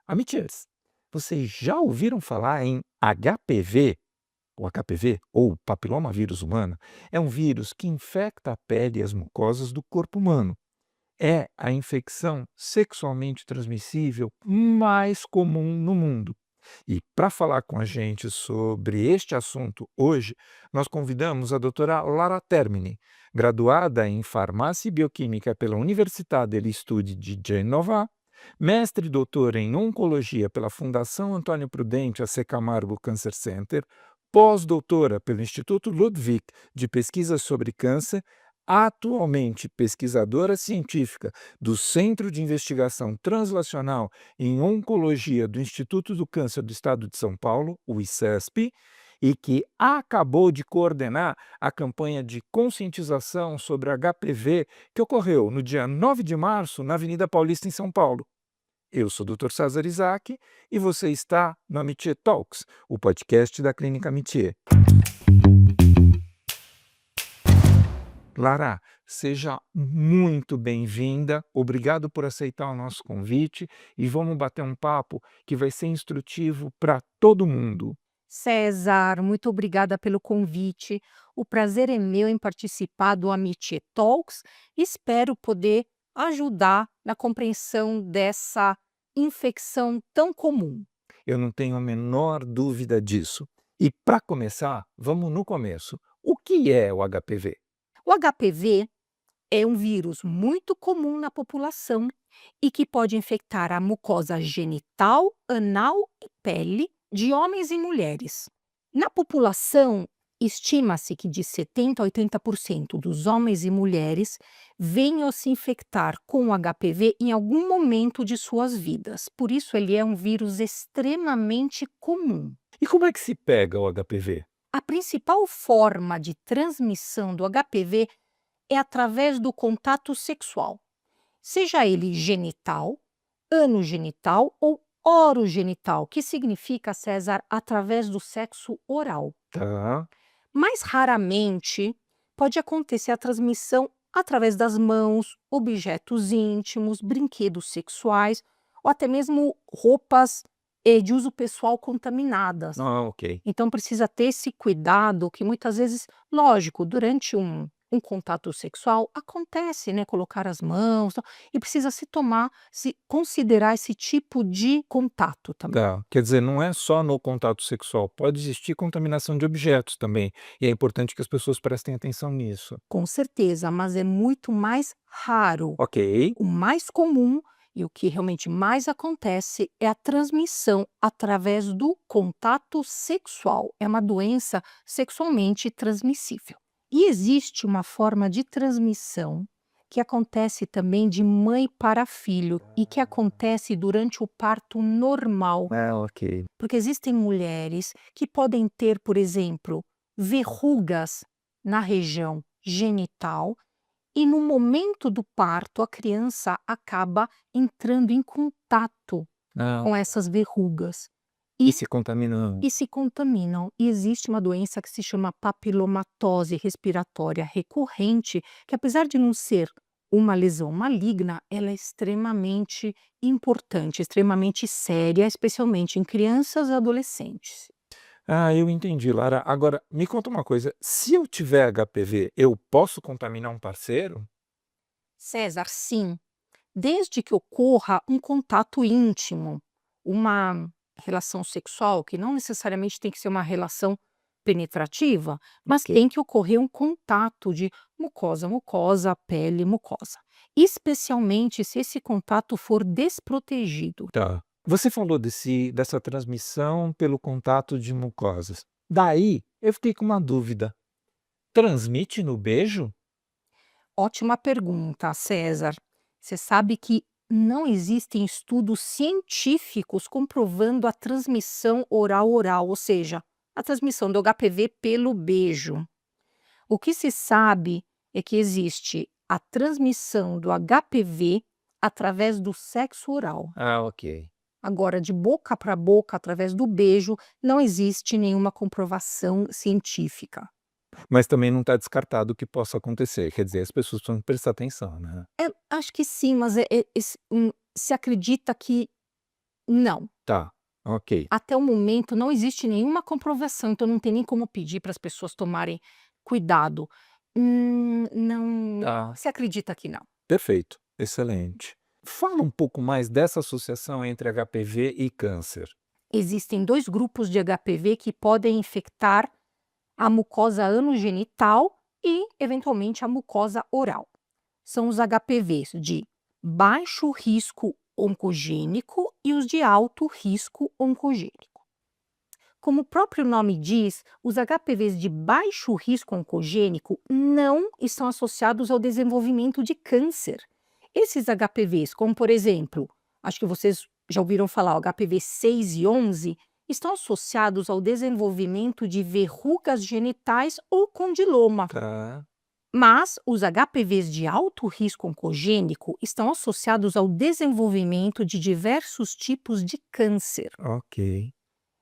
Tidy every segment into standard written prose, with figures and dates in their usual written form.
Amigas, vocês já ouviram falar em HPV? O HPV, ou papilomavírus humano, é um vírus que infecta a pele e as mucosas do corpo humano. É a infecção sexualmente transmissível mais comum no mundo. E para falar com a gente sobre este assunto hoje, nós convidamos a doutora Lara Termini, graduada em Farmácia e Bioquímica pela Università degli Studi de Genova, mestre e doutora em Oncologia pela Fundação Antônio Prudente AC Camargo Cancer Center, pós-doutora pelo Instituto Ludwig de Pesquisas sobre Câncer, atualmente pesquisadora científica do Centro de Investigação Translacional em Oncologia do Instituto do Câncer do Estado de São Paulo, o ICESP, e que acabou de coordenar a campanha de conscientização sobre HPV que ocorreu no dia 9 de março na Avenida Paulista, em São Paulo. Eu sou o Dr. César Isaac e você está no Amitié Talks, o podcast da Clínica Amitié. Lara, seja muito bem-vinda, obrigado por aceitar o nosso convite e vamos bater um papo que vai ser instrutivo para todo mundo. César, muito obrigada pelo convite. O prazer é meu em participar do Amitié Talks. Espero poder ajudar na compreensão dessa infecção tão comum. Eu não tenho a menor dúvida disso. E para começar, vamos no começo. O que é o HPV? O HPV é um vírus muito comum na população e que pode infectar a mucosa genital, anal e pele de homens e mulheres. Na população, estima-se que de 70 a 80% dos homens e mulheres venham a se infectar com o HPV em algum momento de suas vidas. Por isso, ele é um vírus extremamente comum. E como é que se pega o HPV? A principal forma de transmissão do HPV é através do contato sexual, seja ele genital, anogenital ou orogenital, que significa, César, através do sexo oral. Tá. Mais raramente, pode acontecer a transmissão através das mãos, objetos íntimos, brinquedos sexuais ou até mesmo roupas de uso pessoal contaminadas. Ah, ok. Então precisa ter esse cuidado que muitas vezes, lógico, durante um contato sexual acontece, né, colocar as mãos, tal, e precisa se considerar esse tipo de contato também. Tá. Quer dizer, não é só no contato sexual, pode existir contaminação de objetos também. E é importante que as pessoas prestem atenção nisso. Com certeza, mas é muito mais raro. Ok. O mais comum e o que realmente mais acontece é a transmissão através do contato sexual. É uma doença sexualmente transmissível. E existe uma forma de transmissão que acontece também de mãe para filho e que acontece durante o parto normal, Ah, ok. porque existem mulheres que podem ter, por exemplo, verrugas na região genital e no momento do parto, a criança acaba entrando em contato Ah, com essas verrugas e e se contaminando. e se contaminam. E existe uma doença que se chama papilomatose respiratória recorrente, que apesar de não ser uma lesão maligna, ela é extremamente importante, extremamente séria, especialmente em crianças e adolescentes. Ah, eu entendi, Lara. Agora, me conta uma coisa, se eu tiver HPV, eu posso contaminar um parceiro? César, sim, desde que ocorra um contato íntimo, uma relação sexual, que não necessariamente tem que ser uma relação penetrativa, mas Ok. tem que ocorrer um contato de mucosa a mucosa, pele mucosa. Especialmente se esse contato for desprotegido. Tá. Você falou dessa transmissão pelo contato de mucosas. Daí, eu fiquei com uma dúvida. Transmite no beijo? Ótima pergunta, César. Você sabe que não existem estudos científicos comprovando a transmissão oral-oral, ou seja, a transmissão do HPV pelo beijo. O que se sabe é que existe a transmissão do HPV através do sexo oral. Ah, ok. Agora, de boca para boca, através do beijo, não existe nenhuma comprovação científica. Mas também não está descartado que possa acontecer, quer dizer, as pessoas precisam prestar atenção, né? Acho que sim, mas se acredita que Não. Tá, ok. Até o momento não existe nenhuma comprovação, então não tem nem como pedir para as pessoas tomarem cuidado. Não, Tá. se acredita que não. Perfeito, excelente. Fala um pouco mais dessa associação entre HPV e câncer. Existem 2 grupos de HPV que podem infectar a mucosa anogenital e, eventualmente, a mucosa oral. São os HPVs de baixo risco oncogênico e os de alto risco oncogênico. Como o próprio nome diz, os HPVs de baixo risco oncogênico não estão associados ao desenvolvimento de câncer. Esses HPVs, como por exemplo, acho que vocês já ouviram falar, o HPV 6 e 11, estão associados ao desenvolvimento de verrugas genitais ou condiloma. Tá, Mas os HPVs de alto risco oncogênico estão associados ao desenvolvimento de diversos tipos de câncer. ok.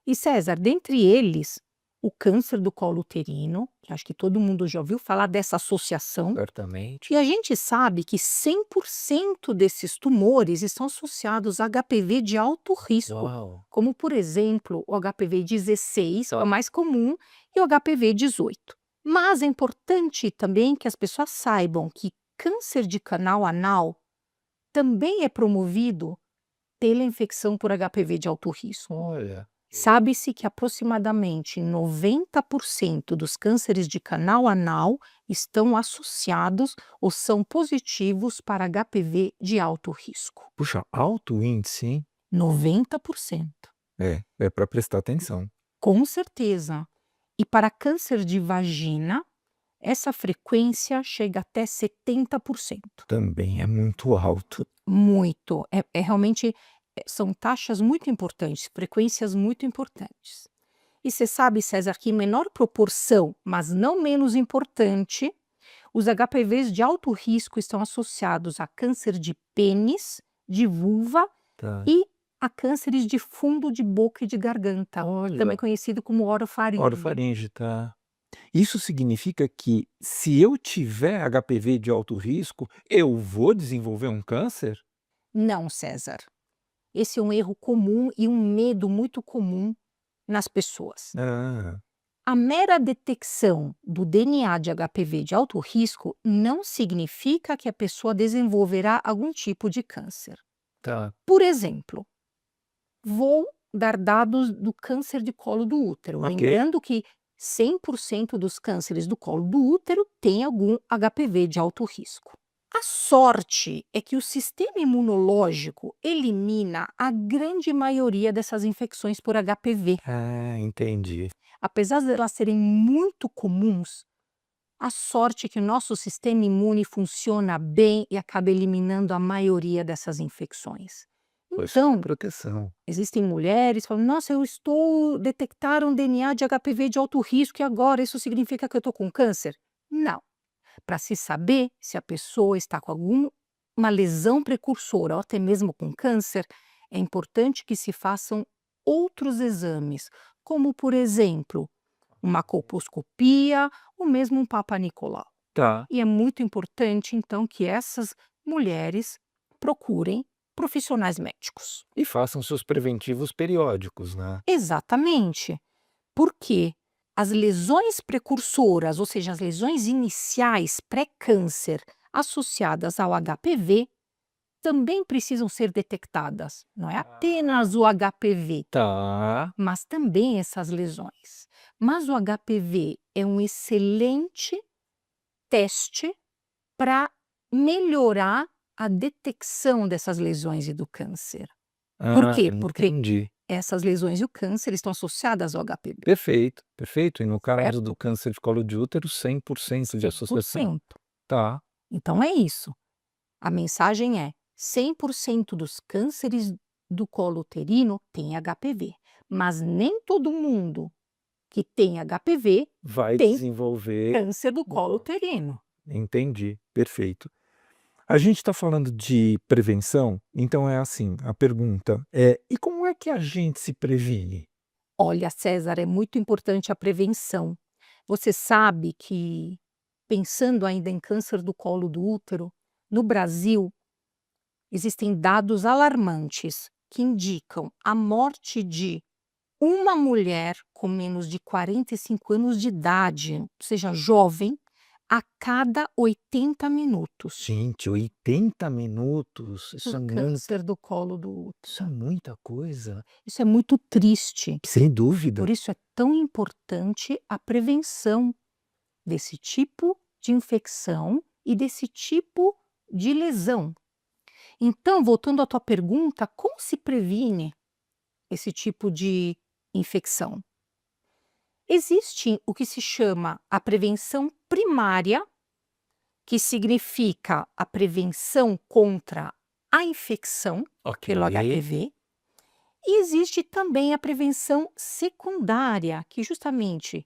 E César, dentre eles, o câncer do colo uterino, que acho que todo mundo já ouviu falar dessa associação, Certamente. e a gente sabe que 100% desses tumores estão associados a HPV de alto risco, Uau. como, por exemplo, o HPV 16, é o mais comum, e o HPV 18. Mas é importante também que as pessoas saibam que câncer de canal anal também é promovido pela infecção por HPV de alto risco. Olha. Sabe-se que aproximadamente 90% dos cânceres de canal anal estão associados ou são positivos para HPV de alto risco. Puxa, alto índice, hein? 90%. É para prestar atenção. Com certeza. E para câncer de vagina, essa frequência chega até 70%. Também é muito alto. Muito. É realmente, são taxas muito importantes, frequências muito importantes. E você sabe, César, que em menor proporção, mas não menos importante, os HPVs de alto risco estão associados a câncer de pênis, de vulva Tá. e a cânceres de fundo de boca e de garganta, Olha. também conhecido como orofaringe. Orofaringe, tá. Isso significa que se eu tiver HPV de alto risco, eu vou desenvolver um câncer? Não, César. Esse é um erro comum e um medo muito comum nas pessoas. Ah, A mera detecção do DNA de HPV de alto risco não significa que a pessoa desenvolverá algum tipo de câncer. tá. Por exemplo, vou dar dados do câncer de colo do útero, Ok. lembrando que 100% dos cânceres do colo do útero têm algum HPV de alto risco. A sorte é que o sistema imunológico elimina a grande maioria dessas infecções por HPV. Ah, entendi. Apesar de elas serem muito comuns, a sorte é que o nosso sistema imune funciona bem e acaba eliminando a maioria dessas infecções. Poxa, Então, proteção. existem mulheres que falam: nossa, detectaram DNA de HPV de alto risco e agora isso significa que eu estou com câncer? Não. Para se saber se a pessoa está com alguma lesão precursora ou até mesmo com câncer, é importante que se façam outros exames, como, por exemplo, uma colposcopia ou mesmo um Papa Nicolau. Tá. E é muito importante, então, que essas mulheres procurem profissionais médicos. E façam seus preventivos periódicos, né? Exatamente. Porque as lesões precursoras, ou seja, as lesões iniciais pré-câncer associadas ao HPV, também precisam ser detectadas. Não é apenas o HPV, Tá. mas também essas lesões. Mas o HPV é um excelente teste para melhorar a detecção dessas lesões e do câncer. Por Ah, quê? Porque entendi. essas lesões e o câncer estão associadas ao HPV. Perfeito, perfeito. E no caso Certo? do câncer de colo de útero, 100% de associação. 100%. Tá. Então é isso. A mensagem é: 100% dos cânceres do colo uterino tem HPV, mas nem todo mundo que tem HPV Vai tem desenvolver. câncer do colo uterino. Entendi, perfeito. A gente está falando de prevenção, então é assim, a pergunta é: e como é que a gente se previne? Olha, César, é muito importante a prevenção. Você sabe que, pensando ainda em câncer do colo do útero, no Brasil existem dados alarmantes que indicam a morte de uma mulher com menos de 45 anos de idade, ou seja, jovem, a cada 80 minutos, Gente, 80 minutos, por câncer do colo do isso é útero. muita coisa. Isso é muito triste. Sem dúvida. Por isso é tão importante a prevenção desse tipo de infecção e desse tipo de lesão. Então, voltando à tua pergunta, como se previne esse tipo de infecção? Existe o que se chama a prevenção primária, que significa a prevenção contra a infecção pelo HPV, e existe também a prevenção secundária, que justamente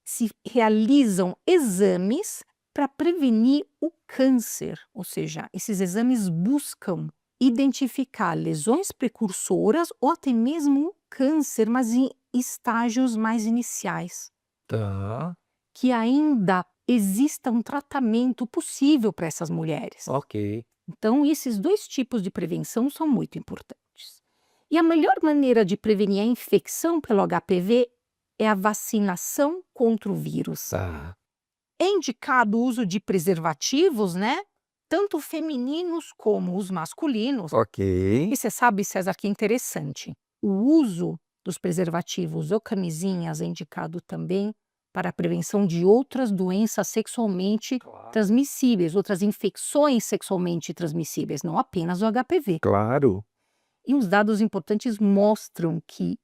se realizam exames para prevenir o câncer, ou seja, esses exames buscam identificar lesões precursoras ou até mesmo o câncer, mas em estágios mais iniciais, Tá, que ainda exista um tratamento possível para essas mulheres. ok. Então, esses dois tipos de prevenção são muito importantes. E a melhor maneira de prevenir a infecção pelo HPV é a vacinação contra o vírus. Tá, É indicado o uso de preservativos, né? Tanto femininos como os masculinos. ok. E você sabe, César, que interessante. O uso dos preservativos ou camisinhas é indicado também para a prevenção de outras doenças sexualmente Claro. transmissíveis, outras infecções sexualmente transmissíveis, não apenas o HPV. Claro. E os dados importantes mostram que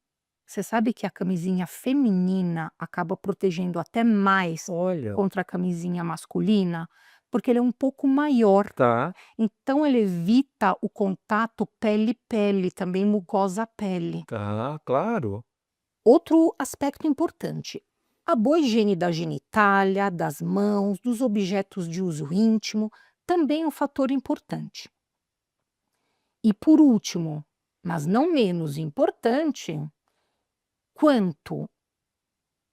você sabe que a camisinha feminina acaba protegendo até mais Olha. contra a camisinha masculina, porque ele é um pouco maior. Tá, Então ele evita o contato pele-pele, também mucosa-pele. tá, claro. Outro aspecto importante, a boa higiene da genitália, das mãos, dos objetos de uso íntimo, também é um fator importante. E por último, mas não menos importante, quanto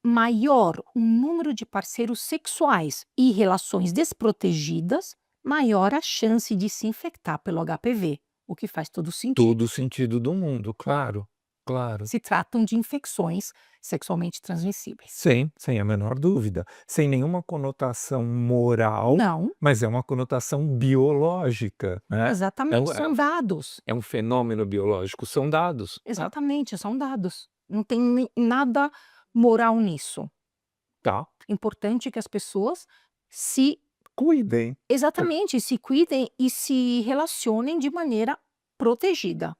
maior o número de parceiros sexuais e relações desprotegidas, maior a chance de se infectar pelo HPV, o que faz todo sentido. Todo o sentido do mundo, claro, claro. Se tratam de infecções sexualmente transmissíveis. Sem a menor dúvida. Sem nenhuma conotação moral, Não, mas é uma conotação biológica, né. exatamente, É são um dados. é um fenômeno biológico, são dados, tá, Exatamente, são dados. Não tem nada moral nisso. tá. Importante que as pessoas se Cuidem. exatamente, se cuidem e se relacionem de maneira protegida.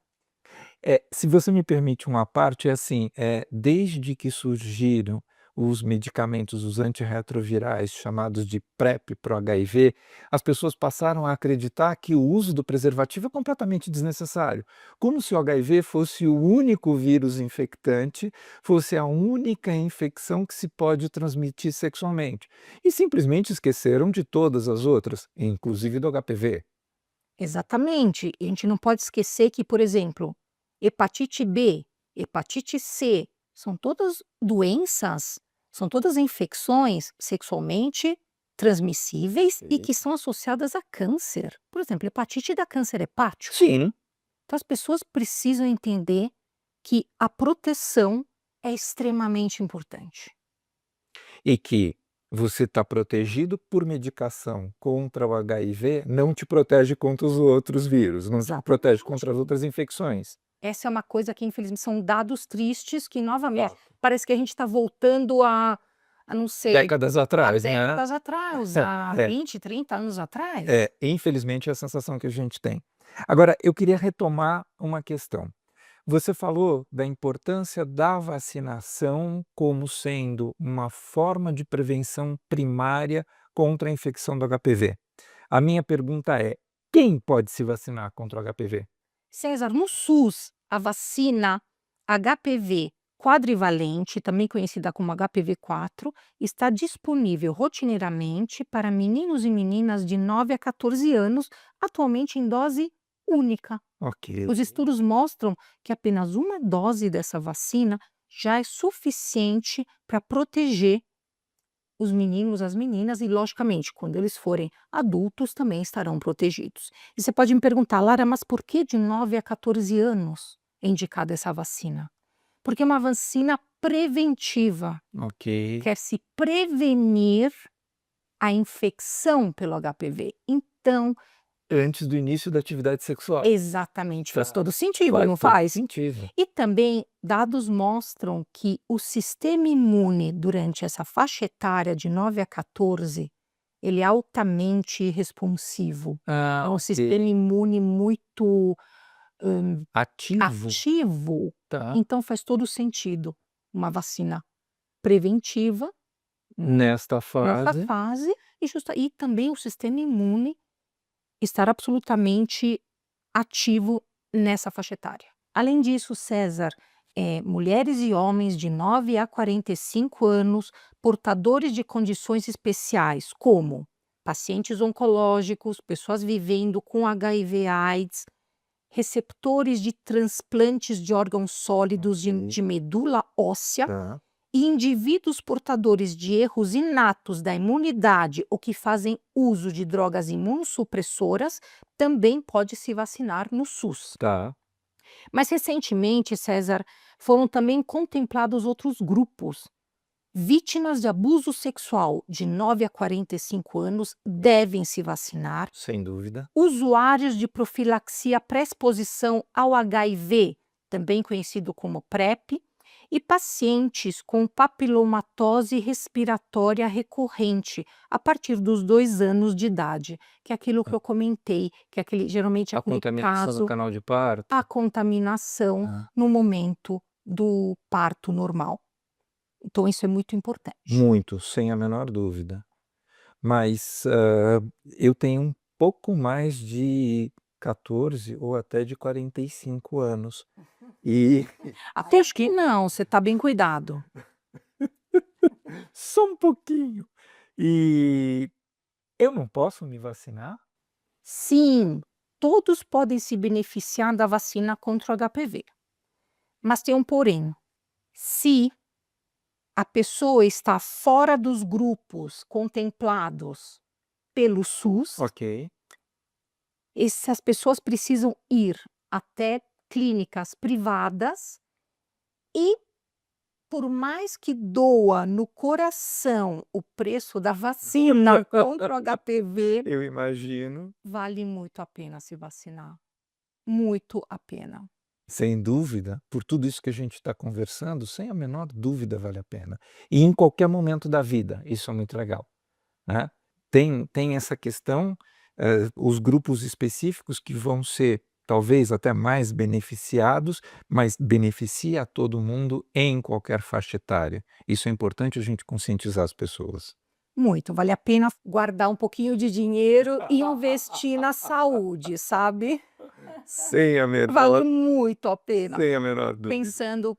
Se você me permite uma parte, é assim, desde que surgiram os medicamentos, os antirretrovirais chamados de PrEP para o HIV, as pessoas passaram a acreditar que o uso do preservativo é completamente desnecessário, como se o HIV fosse o único vírus infectante, fosse a única infecção que se pode transmitir sexualmente, e simplesmente esqueceram de todas as outras, inclusive do HPV. Exatamente. E a gente não pode esquecer que, por exemplo, hepatite B, hepatite C, são todas doenças, são todas infecções sexualmente transmissíveis e Ok. que são associadas a câncer. Por exemplo, hepatite dá câncer hepático. Sim. Então as pessoas precisam entender que a proteção é extremamente importante. E que você está protegido por medicação contra o HIV, não te protege contra os outros vírus, não te protege contra as outras infecções. Essa é uma coisa que infelizmente são dados tristes que novamente Exato. parece que a gente está voltando a não sei, Décadas há atrás, né. décadas atrás, há É, 20, 30 anos atrás. infelizmente é a sensação que a gente tem. Agora, eu queria retomar uma questão. Você falou da importância da vacinação como sendo uma forma de prevenção primária contra a infecção do HPV. A minha pergunta é: quem pode se vacinar contra o HPV? César, no SUS, a vacina HPV quadrivalente, também conhecida como HPV-4, está disponível rotineiramente para meninos e meninas de 9 a 14 anos, atualmente em dose única. Ok. Os estudos mostram que apenas uma dose dessa vacina já é suficiente para proteger os meninos, as meninas, e logicamente, quando eles forem adultos, também estarão protegidos. E você pode me perguntar, Lara, mas por que de 9 a 14 anos? é indicada essa vacina? Porque é uma vacina preventiva, Ok. quer se prevenir a infecção pelo HPV. Então, Antes do início da atividade sexual. exatamente, faz Tá. todo sentido, Faz não todo faz? sentido. E também dados mostram que o sistema imune durante essa faixa etária de 9 a 14, ele é altamente responsivo. Ah, É um ok. sistema imune muito Ativo. ativo, Tá. então faz todo sentido uma vacina preventiva Nesta nessa fase. fase e também o sistema imune estar absolutamente ativo nessa faixa etária. Além disso, César, mulheres e homens de 9 a 45 anos, portadores de condições especiais, como pacientes oncológicos, pessoas vivendo com HIV/AIDS, receptores de transplantes de órgãos sólidos Ok. de medula óssea Tá. e indivíduos portadores de erros inatos da imunidade ou que fazem uso de drogas imunossupressoras também pode se vacinar no SUS. Tá. Mas recentemente, César, foram também contemplados outros grupos. Vítimas de abuso sexual de 9 a 45 anos devem se vacinar. Sem dúvida. Usuários de profilaxia pré-exposição ao HIV, também conhecido como PrEP, e pacientes com papilomatose respiratória recorrente a partir dos 2 anos de idade, que é aquilo que eu comentei, que é geralmente A aquele contaminação do caso, canal de parto. a contaminação Ah. no momento do parto normal. Então isso é muito importante. Muito, sem a menor dúvida. Mas, eu tenho um pouco mais de 14 ou até de 45 anos. E Acho que não, você está bem cuidado. só um pouquinho. E eu não posso me vacinar? Sim, todos podem se beneficiar da vacina contra o HPV. Mas tem um porém. Se a pessoa está fora dos grupos contemplados pelo SUS, Ok. essas pessoas precisam ir até clínicas privadas e, por mais que doa no coração o preço da vacina contra o HPV, Eu imagino. vale muito a pena se vacinar. Muito a pena. Sem dúvida, por tudo isso que a gente está conversando, sem a menor dúvida vale a pena. E em qualquer momento da vida, isso é muito legal, né. Tem essa questão, os grupos específicos que vão ser talvez até mais beneficiados, mas beneficia a todo mundo em qualquer faixa etária. Isso é importante a gente conscientizar as pessoas. Muito, vale a pena guardar um pouquinho de dinheiro e investir na saúde, sabe. Sem a Vale menor muito a pena, sem a menor dúvida. pensando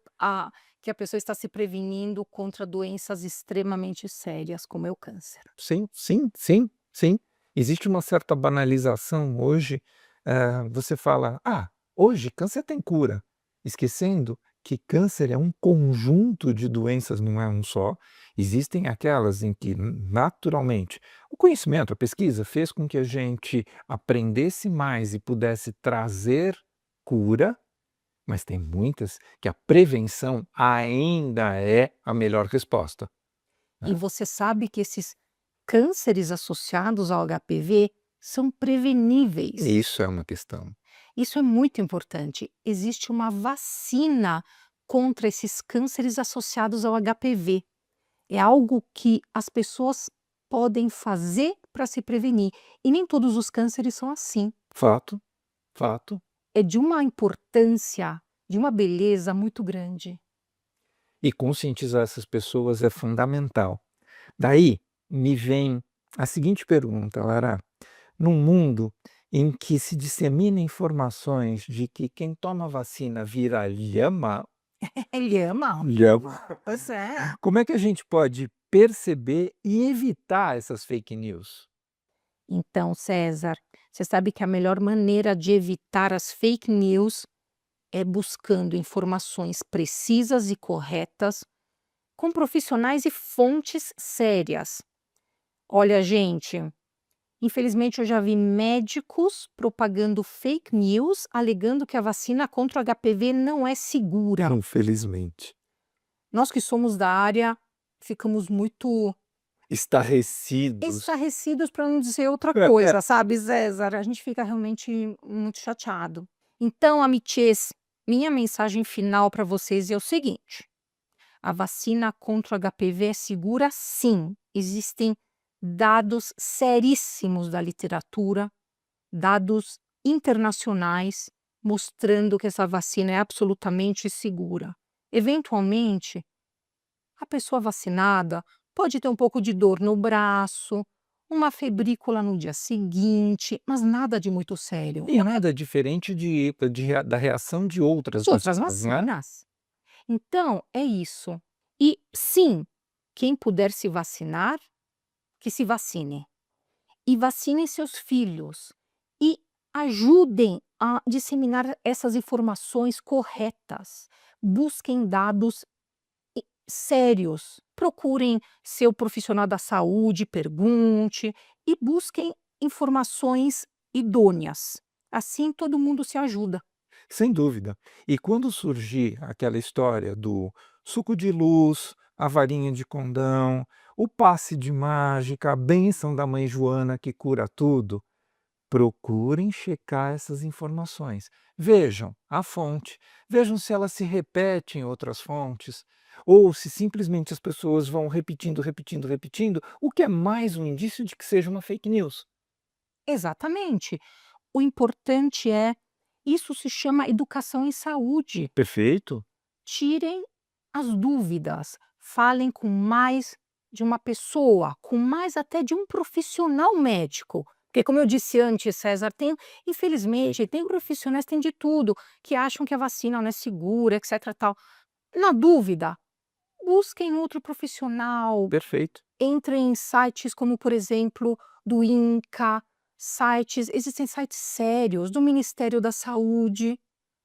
que a pessoa está se prevenindo contra doenças extremamente sérias, como é o câncer. Sim, sim, sim, sim. Existe uma certa banalização hoje, você fala: "Ah, hoje câncer tem cura", esquecendo que câncer é um conjunto de doenças, não é um só. Existem aquelas em que naturalmente o conhecimento, a pesquisa fez com que a gente aprendesse mais e pudesse trazer cura, mas tem muitas que a prevenção ainda é a melhor resposta. E você sabe que esses cânceres associados ao HPV são preveníveis. Isso é uma questão. Isso é muito importante. Existe uma vacina contra esses cânceres associados ao HPV. É algo que as pessoas podem fazer para se prevenir. E nem todos os cânceres são assim. Fato, fato. É de uma importância, de uma beleza muito grande. E conscientizar essas pessoas é fundamental. Daí me vem a seguinte pergunta, Lara: num mundo em que se dissemina informações de que quem toma vacina vira lhama, Ele ama. lhama, Pois é. como é que a gente pode perceber e evitar essas fake news? Então, César, você sabe que a melhor maneira de evitar as fake news é buscando informações precisas e corretas com profissionais e fontes sérias. Olha, gente, Infelizmente, eu já vi médicos propagando fake news, alegando que a vacina contra o HPV não é segura. Infelizmente. Nós que somos da área, ficamos muito Estarrecidos. estarrecidos, para não dizer outra coisa, sabe, César? A gente fica realmente muito chateado. Então, amitiês, minha mensagem final para vocês é o seguinte: a vacina contra o HPV é segura sim. Existem dados seríssimos da literatura, dados internacionais, mostrando que essa vacina é absolutamente segura. Eventualmente, a pessoa vacinada pode ter um pouco de dor no braço, uma febrícula no dia seguinte, mas nada de muito sério. E nada diferente da reação de outras As outras vacinas, né? vacinas. Então, é isso. E sim, quem puder se vacinar, que se vacine. E vacinem seus filhos. E ajudem a disseminar essas informações corretas. Busquem dados sérios. Procurem seu profissional da saúde, pergunte e busquem informações idôneas. Assim todo mundo se ajuda. Sem dúvida. E quando surgir aquela história do suco de luz, a varinha de condão, o passe de mágica, a bênção da mãe Joana que cura tudo, procurem checar essas informações. Vejam a fonte, vejam se ela se repete em outras fontes, ou se simplesmente as pessoas vão repetindo, repetindo, repetindo, o que é mais um indício de que seja uma fake news. Exatamente. O importante é, isso se chama educação em saúde. Perfeito? Tirem as dúvidas, falem com mais de uma pessoa, com mais até de um profissional médico. Porque, como eu disse antes, César, infelizmente, tem profissionais, tem de tudo, que acham que a vacina não é segura, etc. Tal. Na dúvida, busquem outro profissional, Perfeito. entrem em sites como, por exemplo, do INCA, existem sites sérios do Ministério da Saúde.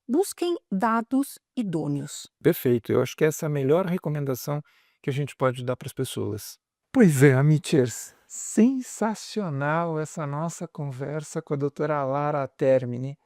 Busquem dados idôneos. Perfeito, eu acho que essa é a melhor recomendação que a gente pode dar para as pessoas. Pois é, Amichers, sensacional essa nossa conversa com a doutora Lara Termini.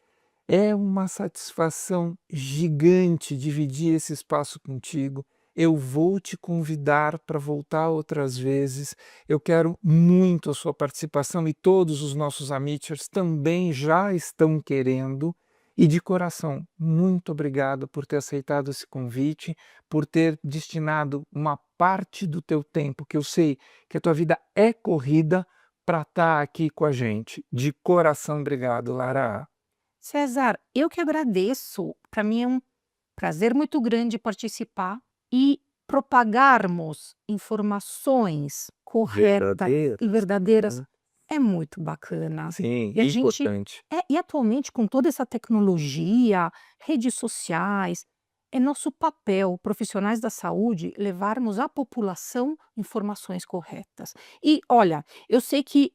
É uma satisfação gigante dividir esse espaço contigo. Eu vou te convidar para voltar outras vezes. Eu quero muito a sua participação e todos os nossos Amichers também já estão querendo. E de coração, muito obrigado por ter aceitado esse convite, por ter destinado uma parte do teu tempo, que eu sei que a tua vida é corrida, para estar aqui com a gente. De coração, obrigado, Lara. César, eu que agradeço. Para mim é um prazer muito grande participar e propagarmos informações corretas e verdadeiras. É muito bacana. Sim, E a gente importante. e atualmente, com toda essa tecnologia, redes sociais, é nosso papel, profissionais da saúde, levarmos à população informações corretas. E olha, eu sei que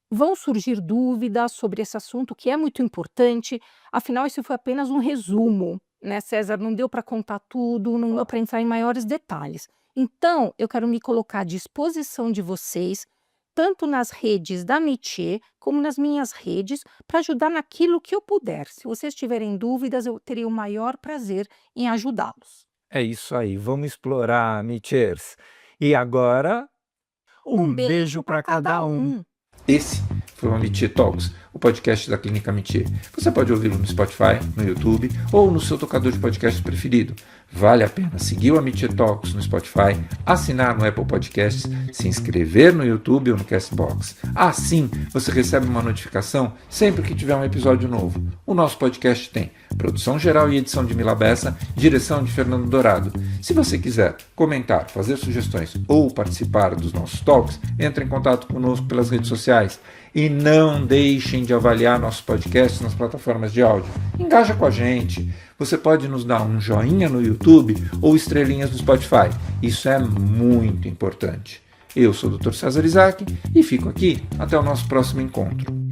vão surgir dúvidas sobre esse assunto, que é muito importante, afinal isso foi apenas um resumo, né, César? Não deu para contar tudo, não deu para entrar em maiores detalhes. Então, eu quero me colocar à disposição de vocês, tanto nas redes da Métier, como nas minhas redes, para ajudar naquilo que eu puder. Se vocês tiverem dúvidas, eu terei o maior prazer em ajudá-los. É isso aí, vamos explorar, Amichers. E agora, um beijo para cada um. Esse foi o Amichie Talks, o podcast da Clínica Amichie. Você pode ouvi-lo no Spotify, no YouTube ou no seu tocador de podcast preferido. Vale a pena seguir o Amichie Talks no Spotify, assinar no Apple Podcasts, se inscrever no YouTube ou no Castbox. Assim, você recebe uma notificação sempre que tiver um episódio novo. O nosso podcast tem produção geral e edição de Mila Bessa, direção de Fernando Dourado. Se você quiser comentar, fazer sugestões ou participar dos nossos talks, entre em contato conosco pelas redes sociais. E não deixem de avaliar nossos podcasts nas plataformas de áudio. Engaja com a gente. Você pode nos dar um joinha no YouTube ou estrelinhas no Spotify. Isso é muito importante. Eu sou o Dr. César Isaac e fico aqui até o nosso próximo encontro.